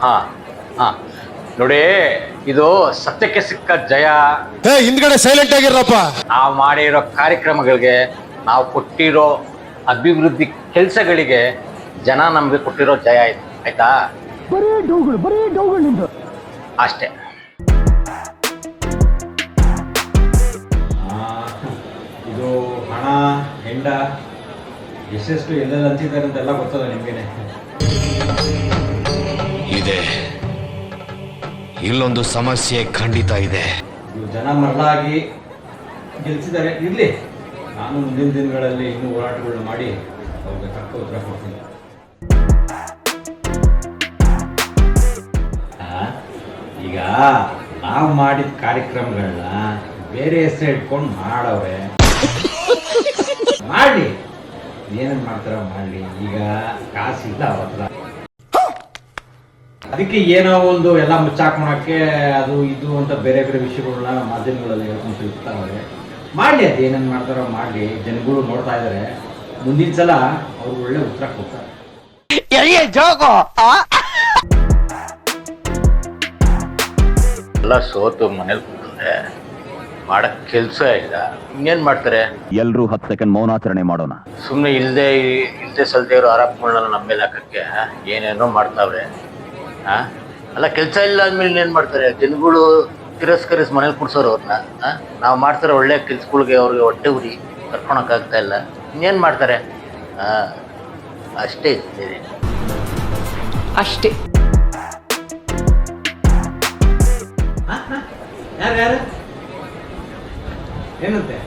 ಹಾ ಹಾ ನೋಡಿ, ಇದು ಸತ್ಯಕ್ಕೆ ಸಿಕ್ಕ ಜಯ. ಹಿಂದ್ಗಡೆ ಸೈಲೆಂಟ್ ಆಗಿರಪ್ಪ. ನಾವು ಮಾಡಿರೋ ಕಾರ್ಯಕ್ರಮಗಳಿಗೆ, ನಾವು ಕೊಟ್ಟಿರೋ ಅಭಿವೃದ್ಧಿ ಕೆಲಸಗಳಿಗೆ ಜನ ನಮಗೆ ಕೊಟ್ಟಿರೋ ಜಯ ಇದು. ಆಯ್ತಾ? ಬರೀ ಡೌಗಳು ಅಷ್ಟೇ. ಇದು ಹಣ ಹೆಂಡ ಎಷ್ಟೆಷ್ಟು ಎಲ್ಲೆಲ್ಲ ಹಂಚಿದ್ದಾರೆ ಅಂತೆಲ್ಲ ಗೊತ್ತದ ನಿಮ್ಗೇನೆ. ಇದೆ, ಇಲ್ಲೊಂದು ಸಮಸ್ಯೆ ಖಂಡಿತ ಇದೆ. ಇದು ಜನ ಮರಳಾಗಿ ಗೆಲ್ಸಿದ್ದಾರೆ. ಇರ್ಲಿ, ನಾನು ಮುಂದಿನ ದಿನಗಳಲ್ಲಿ ಇನ್ನೂ ಹೋರಾಟಗಳನ್ನ ಮಾಡಿ ಅವ್ರಿಗೆ ತಕ್ಕ ಉತ್ತರ ಕೊಡ್ತೀನಿ. ಈಗ ನಾವು ಮಾಡಿದ ಕಾರ್ಯಕ್ರಮಗಳನ್ನ ಬೇರೆ ಹೆಸರು ಇಟ್ಕೊಂಡು ಮಾಡವ್ರೆ. ಮಾಡಿ, ಏನೇನು ಮಾಡ್ತಾರ ಮಾಡಲಿ. ಈಗ ಕಾಸಿಲ್ಲ ಅವ್ರ ಹತ್ರ, ಅದಕ್ಕೆ ಏನೋ ಒಂದು ಎಲ್ಲ ಮುಚ್ಚಾಕೋಣಕ್ಕೆ ಅದು ಇದು ಅಂತ ಬೇರೆ ಬೇರೆ ವಿಷಯಗಳನ್ನ ಮಾಧ್ಯಮಗಳಲ್ಲಿ ಹೇಳ್ಕೊಂಡು ತಿಳ್ತಾರೆ. ಮಾಡಲಿ, ಅದು ಏನೇನು ಮಾಡ್ತಾರೋ ಮಾಡಲಿ. ಜನಗಳು ನೋಡ್ತಾ ಇದ್ದಾರೆ. ಮುಂದಿನ ಸಲ ಅವ್ರು ಒಳ್ಳೆ ಉತ್ತರ ಕೊಡ್ತಾರೆ. ಎಲ್ಲ ಸೋತು ಮನೇಲಿ ಕೂತ್ರೆ ಮಾಡಕ್ ಕೆಲಸ ಇಲ್ಲ. ಇನ್ನೇನ್ ಮಾಡ್ತಾರೆ? ಎಲ್ರೂ 10 ಸೆಕೆಂಡ್ ಮೌನಾಚರಣೆ ಮಾಡೋಣ. ಸುಮ್ಮನೆ ಇಲ್ಲದೆ ಸಲ್ದೇ ಇರೋ ಆರೋಪಗಳನ್ನ ನಮ್ಮ ಮೇಲೆ ಹಾಕಕ್ಕೆ ಏನೇನೋ ಮಾಡ್ತಾವ್ರೆ. ಅಲ್ಲ, ಕೆಲಸ ಇಲ್ಲ ಅಂದ್ಮೇಲೆ ಇನ್ನೇನು ಮಾಡ್ತಾರೆ? ಜನಗಳು ತಿರಸ್ಕರಿಸಿ ಮನೇಲಿ ಕುಡ್ಸೋರು ಅವ್ರನ್ನ. ನಾವು ಮಾಡ್ತಾರೆ ಒಳ್ಳೆ ಕೆಲ್ಸಗಳಿಗೆ ಅವ್ರಿಗೆ ಹೊಟ್ಟೆ ಉರಿ ಕರ್ಕೊಳಕ್ಕಾಗ್ತಾ ಇಲ್ಲ. ಇನ್ನೇನು ಮಾಡ್ತಾರೆ? ಅಷ್ಟೇ ಇದೆ. ಅಷ್ಟೇ. ಯಾರು ಏನಂತೆ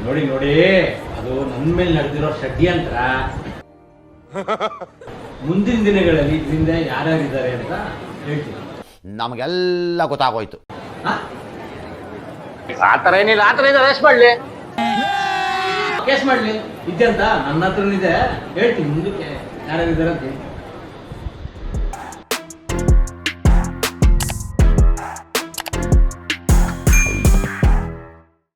ನೋಡಿ ನೋಡಿ, ಅದು ನನ್ನ ಮೇಲೆ ನಡೆದಿರೋ ಷಡ್ಯಂತ್ರ. ಮುಂದಿನ ದಿನಗಳಲ್ಲಿ ಇದರಿಂದ ಯಾರ್ಯಾರಿದ್ದಾರೆ ಅಂತ ಹೇಳ್ತೀನಿ. ನಮಗೆಲ್ಲ ಗೊತ್ತಾಗೋಯ್ತು. ಆ ಥರ ಏನಿಲ್ಲ, ಆ ಥರ ಇದ್ದಾರೆ. ಅರೆಸ್ಟ್ ಮಾಡಲಿ, ಕೇಸ್ ಮಾಡಲಿ. ಇದ್ದಂತ ನನ್ನ ಹತ್ರನಿದೆ, ಹೇಳ್ತೀನಿ ಮುಂದಕ್ಕೆ ಯಾರ್ಯಾರಿದ್ದಾರೆ ಅಂತ ಹೇಳ್ತೀನಿ.